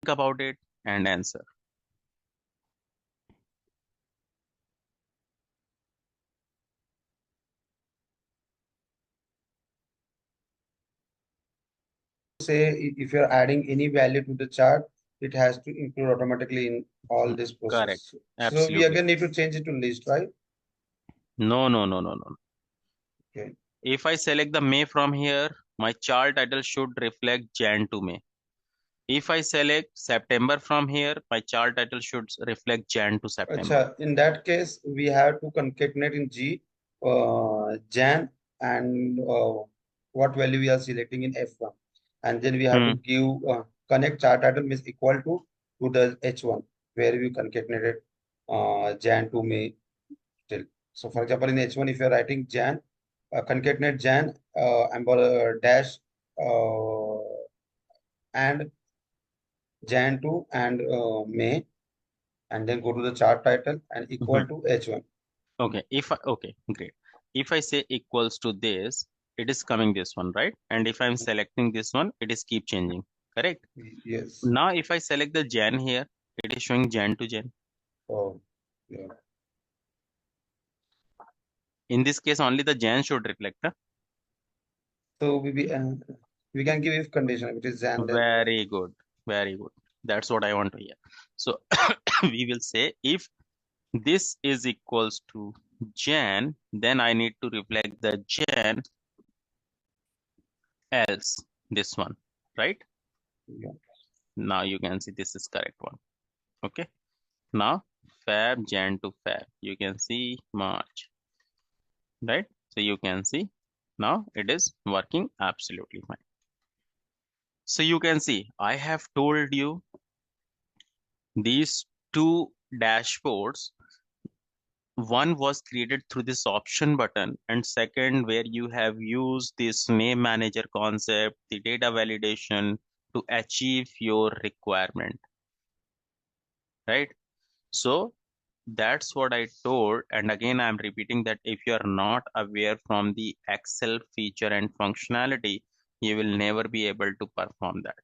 about it and answer. Say if you're adding any value to the chart, it has to include automatically in all this Correct. process. So we Absolutely. again need to change it to list, right? No, no, no, no, no. Okay. If I select the May from here, my chart title should reflect Jan to May. If I select September from here, my chart title should reflect Jan to September. Acha, in that case, we have to concatenate in G, Jan, and what value we are selecting in F1. And then we have to Hmm. give connect chart item is equal to the H1, where we concatenated Jan to May still. So, for example, in H1, if you're writing Jan, concatenate Jan, and dash, and Jan to and May, and then go to the chart title and equal Mhm. to H1. Okay. Okay, great. If I say equals to this, it is coming this one, right? And if I'm selecting this one, it is keep changing. Correct. Yes. Now, if I select the Jan here, it is showing Jan to Jan. Oh, yeah. In this case, only the Jan should reflect. Huh? So we can give if condition, which is and then Very good. Very good. That's what I want to hear. So we will say if this is equals to Jan, then I need to reflect the Jan, else this one, right? yeah. Now you can see this is correct one. Okay. Now Feb, Jan to Feb. You can see March, right? So you can see now it is working absolutely fine. So you can see I have told you these two dashboards. One was created through this option button, and second, where you have used this name manager concept, the data validation to achieve your requirement, right? So that's what I told. And again, I'm repeating that if you are not aware from the Excel feature and functionality, you will never be able to perform that.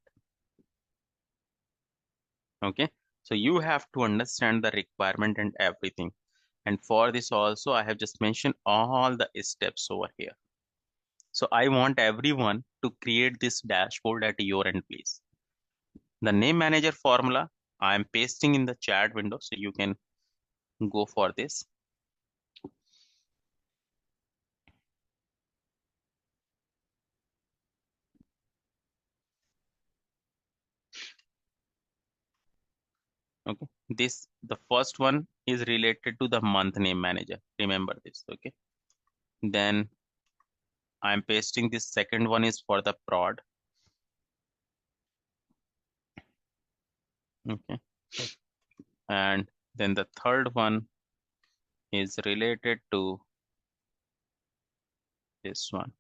Okay. So you have to understand the requirement and everything. And for this also, I have just mentioned all the steps over here. So I want everyone to create this dashboard at your end, please. The name manager formula, I am pasting in the chat window, so you can go for this. Okay. The first one is related to the month name manager. Remember this. Okay. Then I'm pasting this second one is for the prod. Okay. And then the third one is related to this one,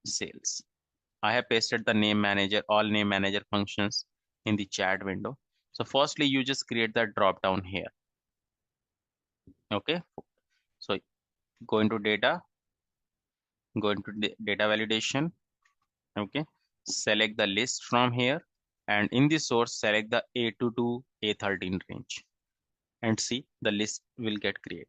sales. I have pasted the name manager, all name manager functions in the chat window. So firstly, you just create that drop down here. Okay. So go into data, go into data validation. Okay. Select the list from here. And in the source, select the A2 to A13 range. And see the list will get created.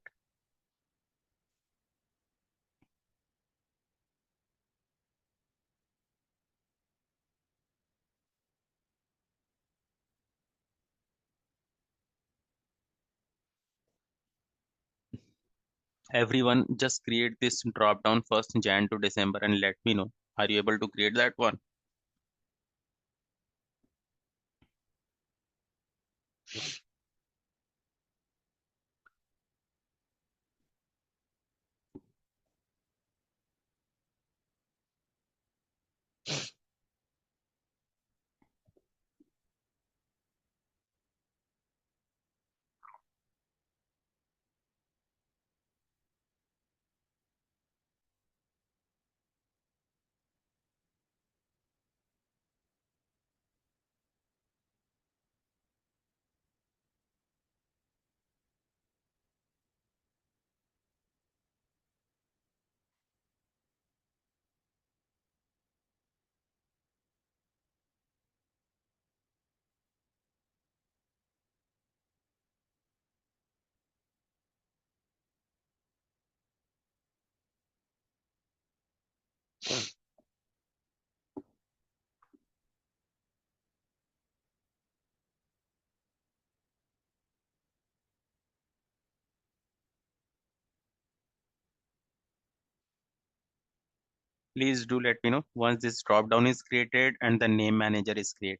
Everyone just create this drop down first Jan to December and let me know. Are you able to create that one? Please do let me know once this drop down is created and the name manager is created.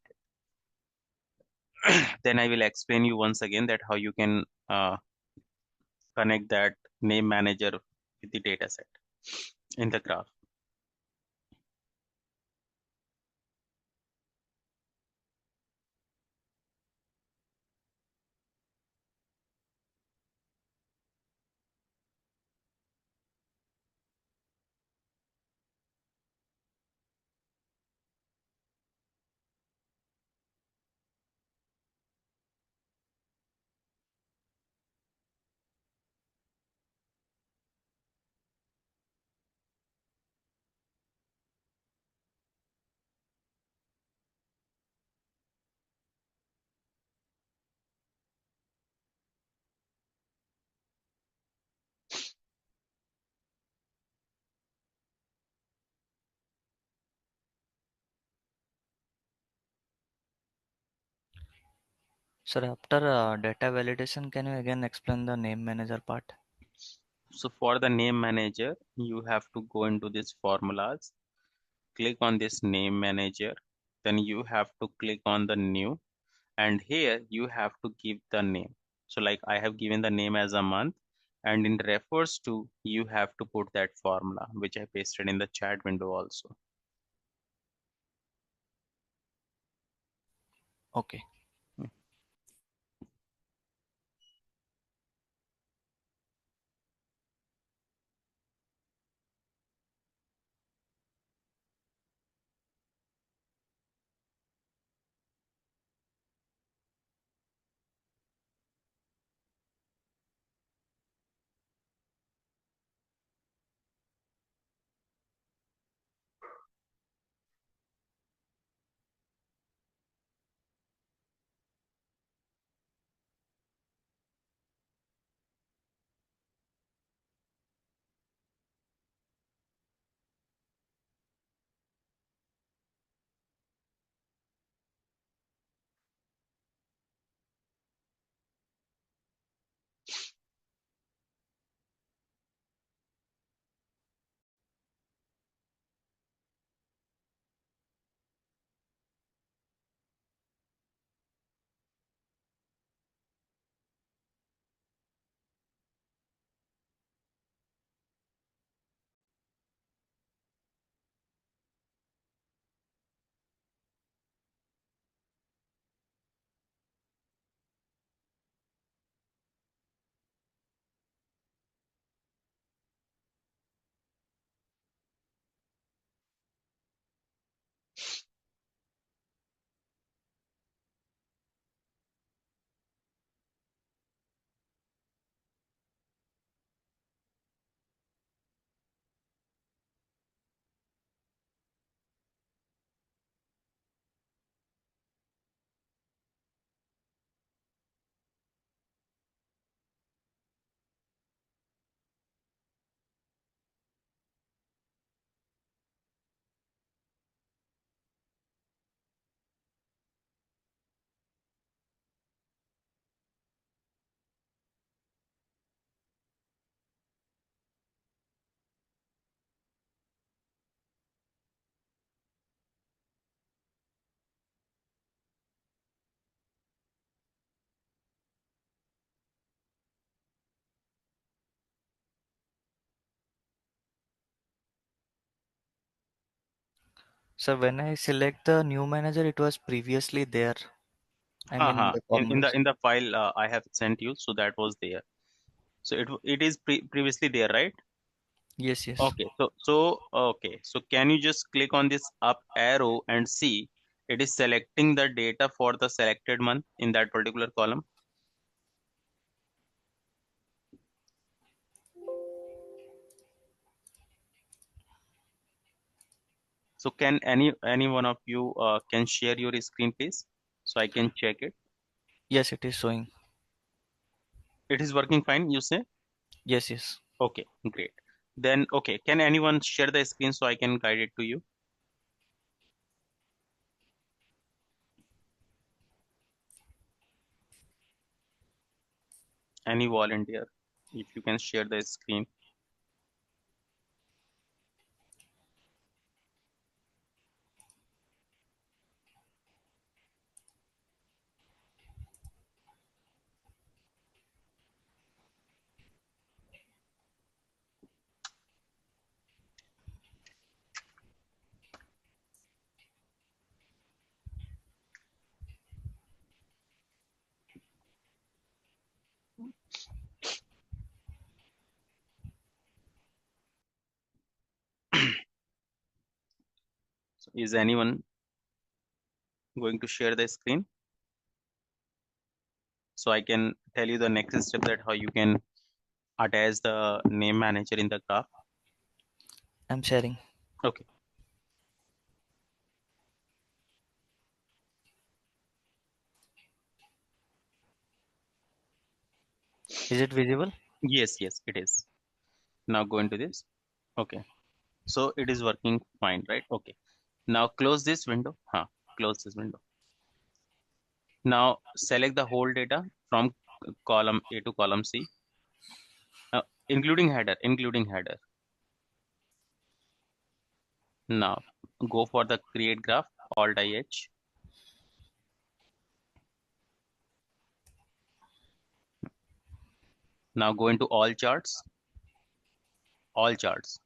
Then I will explain you once again that how you can connect that name manager with the data set in the graph. Sir, after data validation, can you again explain the name manager part? So for the name manager, you have to go into this formulas, click on this name manager, then you have to click on the new, and here you have to give the name. So like I have given the name as a month, and in refers to, you have to put that formula, which I pasted in the chat window also. Okay. So when I select the new manager, it was previously there. I mean Haha. the In the formulas. file I have sent you, so that was there. So it is previously there, right? Yes, yes. Okay. So can you just click on this up arrow and see it is selecting the data for the selected month in that particular column. So can any one of you can share your screen, please, so I can check it. Yes, it is showing. It is working fine, you say? Yes, yes. Okay, great. Then okay, can anyone share the screen so I can guide it to you? Any volunteer, if you can share the screen. Is anyone going to share the screen so I can tell you the next step that how you can attach the name manager in the graph? I'm sharing. Okay. Is it visible? Yes, yes, it is. Now go into this. Okay. So it is working fine, right? Okay. Now close this window. Close this window. Now select the whole data from column A to column C, including header, including header. Now go for the create graph, Alt IH. Now go into all charts, all charts.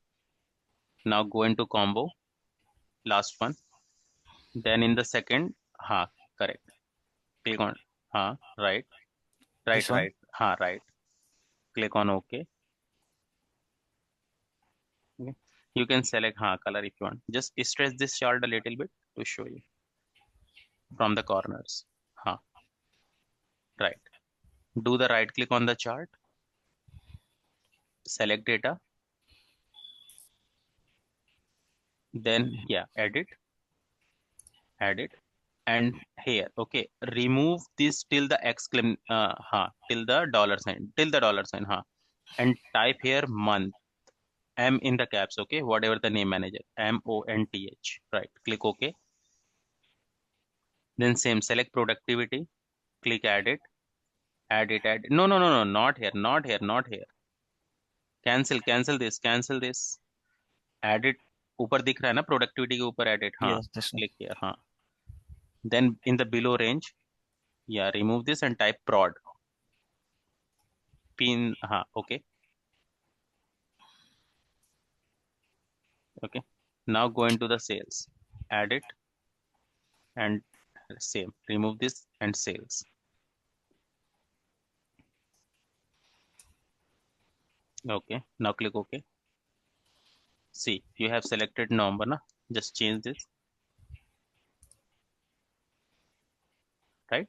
Now go into combo, last one. Then in the second, correct. Click on, right, This one? right, right. Click on OK. Okay. You can select color if you want. Just stretch this chart a little bit to show you from the corners. Right. Do the right click on the chart, select data, then edit, and here, okay, remove this till the till the dollar sign, and type here month, M in the caps, okay, whatever the name manager, MONTH, right, click OK. Then same, select productivity, click add it, no, no, no, no, not here, not here. Cancel this, add it, ऊपर दिख रहा है ना productivity के ऊपर edit, Yes, this one. Click किया, then in the below range, remove this and type prod, pin, okay, okay. Now go into the sales, add it, and same, remove this and sales. Okay, now click OK. See, you have selected November, na? Just change this, right?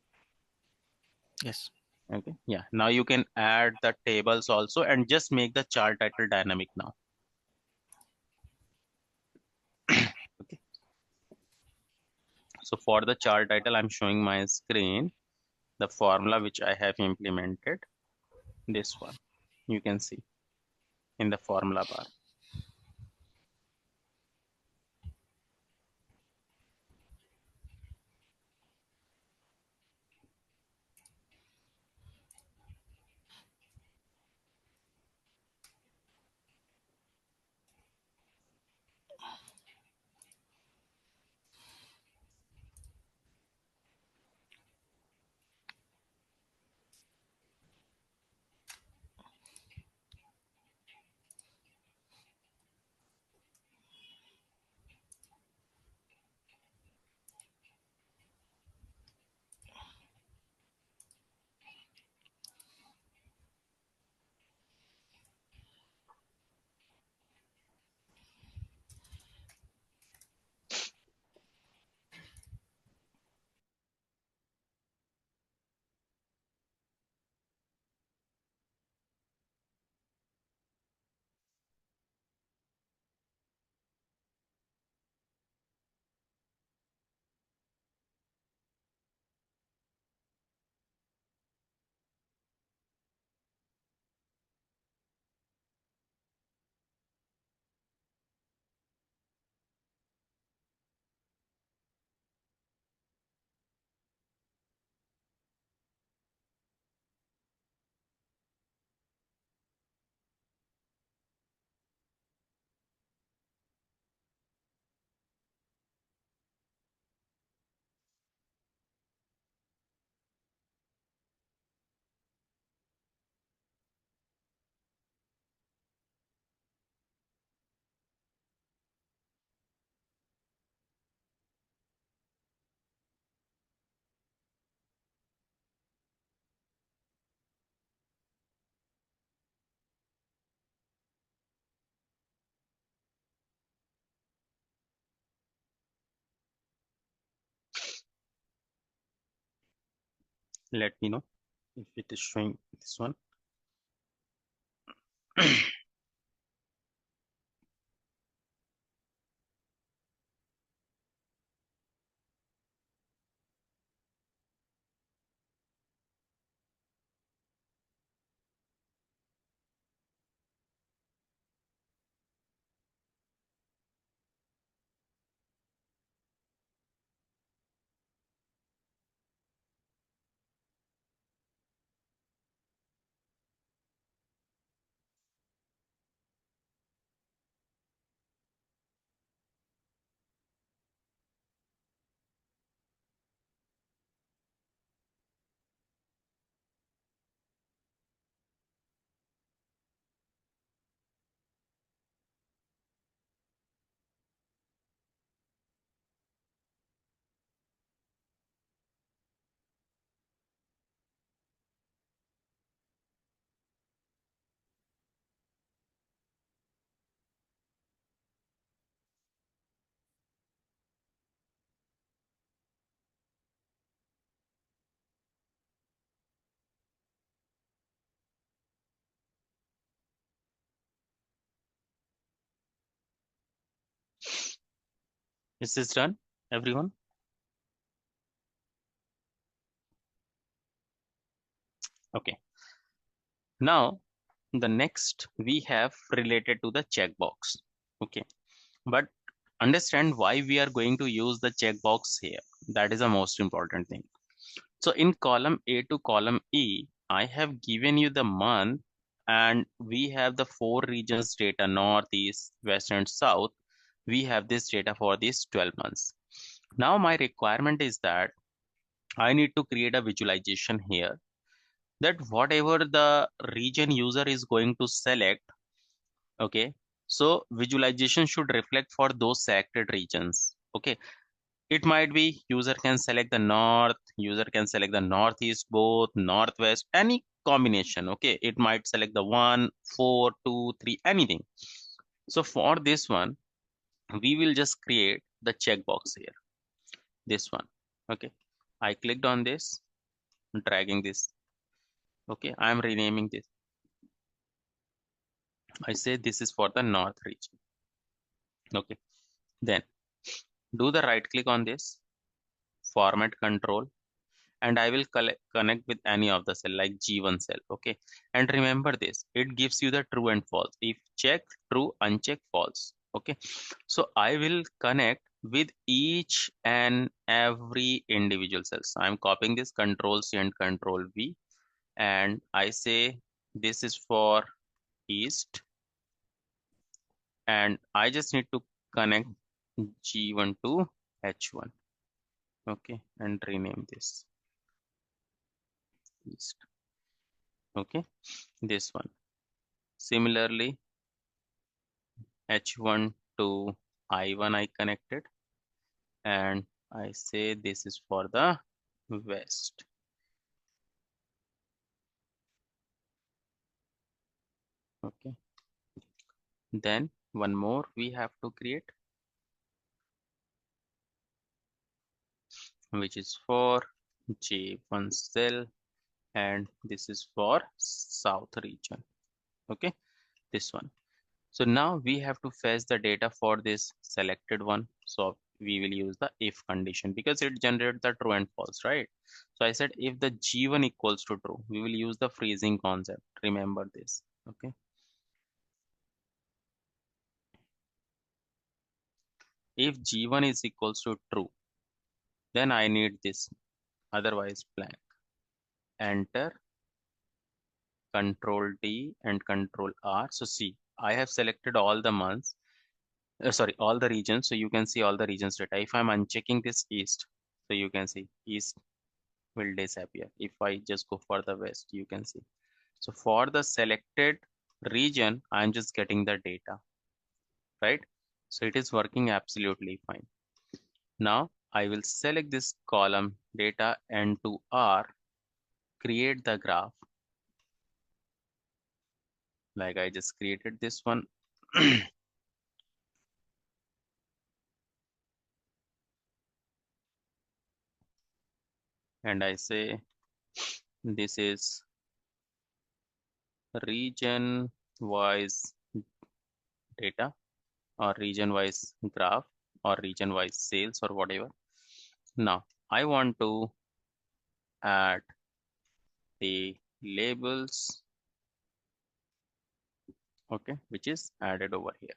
Yes. Okay, now you can add the tables also and just make the chart title dynamic now. Okay, so for the chart title, I'm showing my screen, the formula which I have implemented, this one, you can see in the formula bar. Let me know if it is showing this one. Is this done, everyone? Okay. Now, the next we have related to the checkbox. Okay. But understand why we are going to use the checkbox here. That is the most important thing. So in column A to column E, I have given you the month and we have the four regions data, north, east, west, and south. We have this data for these 12 months. Now my requirement is that I need to create a visualization here that whatever the region user is going to select, okay, so visualization should reflect for those selected regions. Okay, it might be user can select the north, user can select the northeast, both, northwest, any combination. Okay, it might select the 1, 4, 2, 3, anything. So for this one, we will just create the checkbox here. This one. Okay, I clicked on this, dragging this. Okay, I am renaming this. I say this is for the north region. Okay, then do the right click on this, format control, and I will connect with any of the cell like G1 cell. Okay, and remember this, it gives you the true and false. If check true, uncheck false. Okay, so I will connect with each and every individual cells. I'm copying this, control C and control V, and I say this is for east, and I just need to connect G1 to H1. Okay, and rename this east. Okay, this one. Similarly, H1 to I1 I connected, and I say this is for the west. Okay, then one more we have to create, which is for J1 cell, and this is for south region. Okay, this one. So now we have to fetch the data for this selected one. So we will use the if condition because it generates the true and false, right? So I said if the G1 equals to true, we will use the freezing concept. Remember this. Okay. If G1 is equals to true, then I need this, otherwise blank. Enter, Control D and Control R. So see, I have selected all the months, sorry, all the regions. So you can see all the regions data. If I'm unchecking this east, so you can see east will disappear. If I just go for the west, you can see. So for the selected region, I'm just getting the data, right? So it is working absolutely fine. Now I will select this column data N2R, create the graph. Like I just created this one. And I say This is region wise data or region wise graph or region wise sales or whatever. Now I want to add the labels, okay, which is added over here.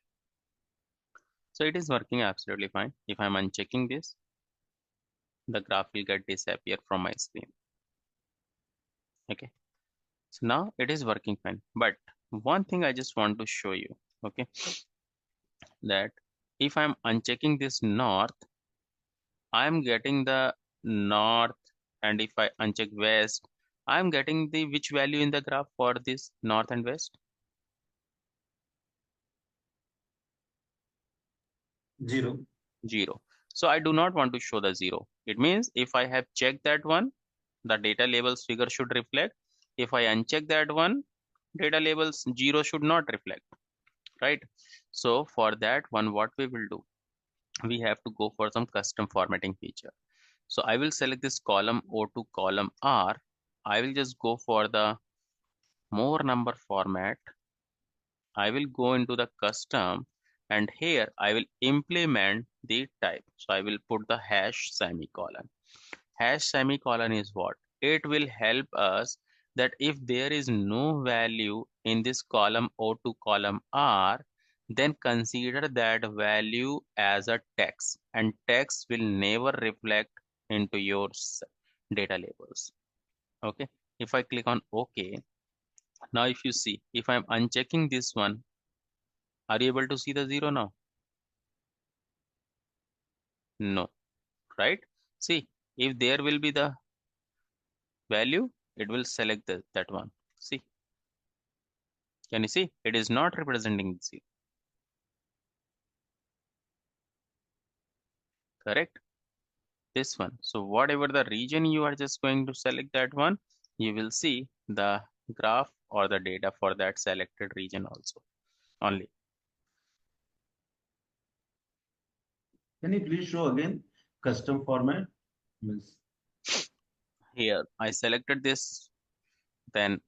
So it is working absolutely fine. If I'm unchecking this, the graph will get disappear from my screen. Okay, so now it is working fine. But one thing I just want to show you, okay, that if I'm unchecking this north, I'm getting the north, and if I uncheck west, I'm getting the which value in the graph for this north and west? 0. 0. So I do not want to show the 0. It means if I have checked that one, the data labels figure should reflect. If I uncheck that one, data labels 0 should not reflect, right? So for that one, what we will do, we have to go for some custom formatting feature. So I will select this column O to column R. I will just go for the more number format. I will go into the custom, and here I will implement the type. So I will put the hash semicolon. Hash semicolon is what? It will help us that if there is no value in this column O to column R, then consider that value as a text, and text will never reflect into your data labels. Okay, if I click on OK, now if you see, if I'm unchecking this one, are you able to see the 0 now? No, right? See, if there will be the value, it will select that one. See, can you see? It is not representing 0, correct? This one. So whatever the region you are just going to select that one, you will see the graph or the data for that selected region also only. Can you please show again custom format? Means Here, I selected this, then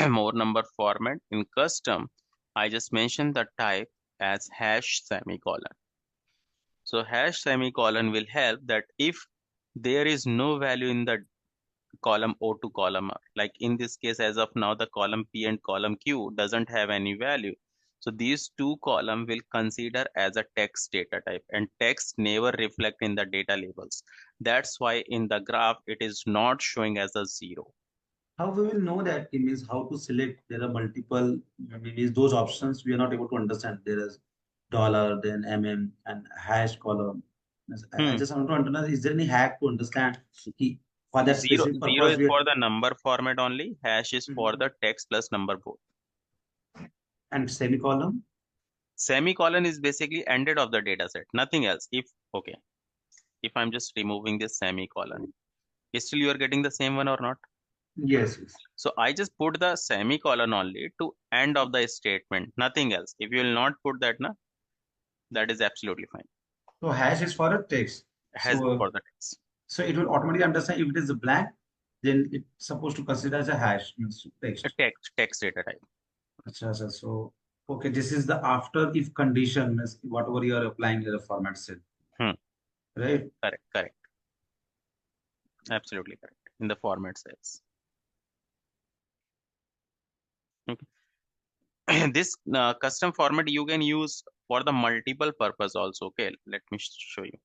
more number format. In custom, I just mentioned the type as hash semicolon. So hash semicolon will help that if there is no value in the column O to column R, like in this case, as of now, the column P and column Q doesn't have any value. So these two column will consider as a text data type, and text never reflect in the data labels. That's why in the graph, it is not showing as a 0. how we will know that? It means how to select. There are multiple. Means those options we are not able to understand. There is dollar, then and hash column. Means I Hmm. just want to understand. Is there any hack to understand for that Zero, specific zero purpose is we are for the number format only. Hash is for Mhm. the text plus number both. And semicolon? Semicolon is basically ended of the data set, nothing else. Okay, if I'm just removing this semicolon, still you are getting the same one or not? Yes, yes. So I just put the semicolon only to end of the statement, nothing else. If you will not put that, na, that is absolutely fine. So hash is for a text. Has So for the text. so it will automatically understand if it is a blank, then it's supposed to consider as a hash, means A text. text data type. Acha, acha. So okay, this is the after if condition, means whatever you are applying in the format cell, Hmm. right? Correct, correct. Absolutely correct. In the format cells. Okay. This custom format you can use for the multiple purpose also. Okay, let me show you.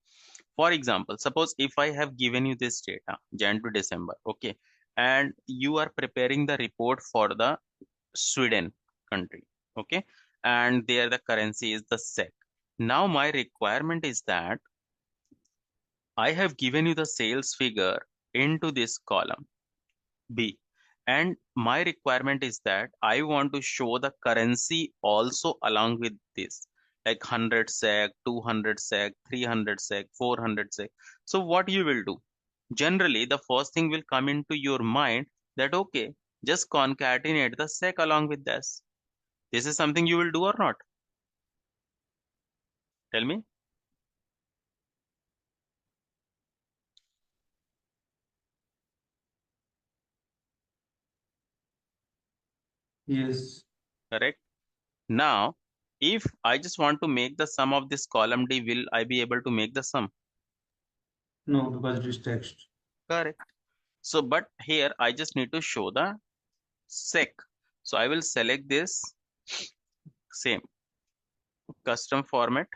For example, suppose if I have given you this data, Jan to December, okay, and you are preparing the report for the Sweden country, okay, and there the currency is the SEK. Now my requirement is that I have given you the sales figure into this column B, and my requirement is that I want to show the currency also along with this, like 100 sec, 200 sec, 300 sec, 400 sec. So what you will do? Generally, the first thing will come into your mind that okay, just concatenate the sec along with this. This is something you will do or not? Tell me. Yes. correct? Now, if I just want to make the sum of this column D, will I be able to make the sum? No, because it is text. Correct. So, but here I just need to show the sec. So I will select this same custom format.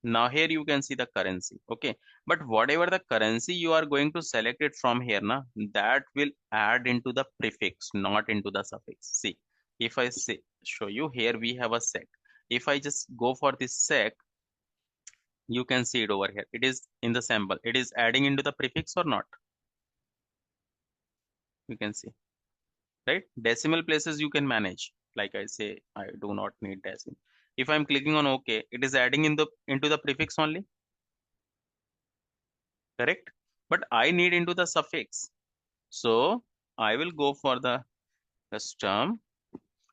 Now here you can see the currency, okay? But whatever the currency you are going to select it from here, na, that will add into the prefix, not into the suffix. See, if I say, show you here, we have a sec. If I just go for this sec, you can see it over here. It is in the sample. It is adding into the prefix or not? You can see, right? Decimal places you can manage. Like I say, I do not need decimal. If I'm clicking on OK, it is adding into the prefix only, correct? But I need into the suffix. So I will go for the custom,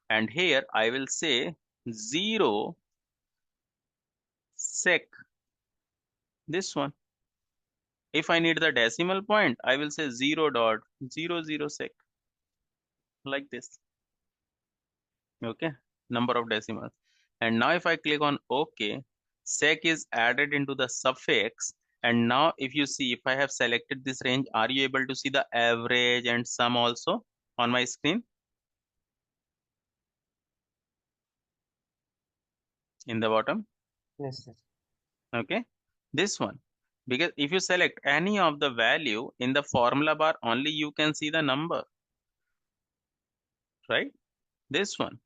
and here I will say 0 sec, this one. If I need the decimal point, I will say 0.00 sec, like this. Okay, number of decimals. And now if I click on OK, sec is added into the suffix. And now if you see, if I have selected this range, are you able to see the average and sum also on my screen? In the bottom? Yes, yes. Okay, this one. Because if you select any of the value in the formula bar, only you can see the number, right? This one.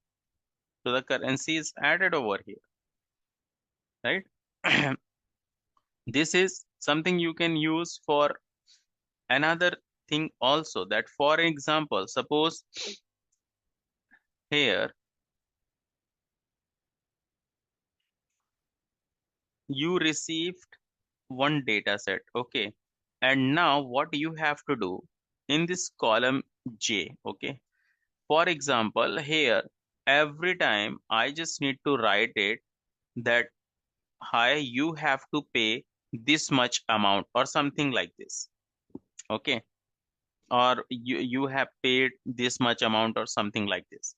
So the currency is added over here, right? This is something you can use for another thing also, that for example, suppose here you received one data set, okay? And now what you have to do in this column J, okay? For example, here, every time I just need to write it that, hi, you have to pay this much amount or something like this, okay? Or you have paid this much amount or something like this,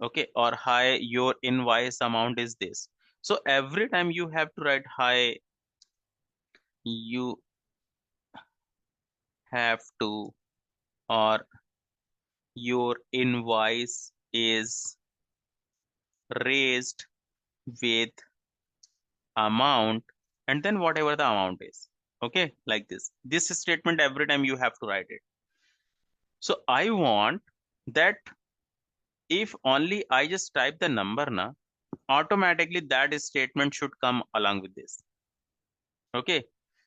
okay? Or hi, your invoice amount is this. So every time you have to write, hi, you have to, or your invoice is raised with amount, and then whatever the amount is, okay? Like this statement, every time you have to write it. So I want that if only I just type the number na, automatically that statement should come along with this, okay?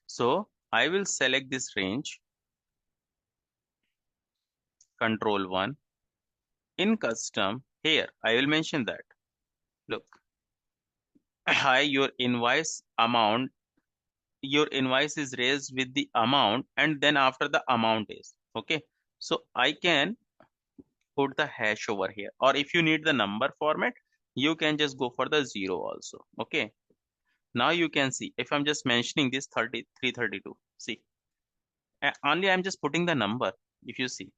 So I will select this range, control 1. In custom, here I will mention that, look, hi, your invoice amount, your invoice is raised with the amount, and then after the amount is, okay? So I can put the hash over here, or if you need the number format, you can just go for the 0 also, okay? Now you can see, if I'm just mentioning this 3332, see, only I'm just putting the number, if you see,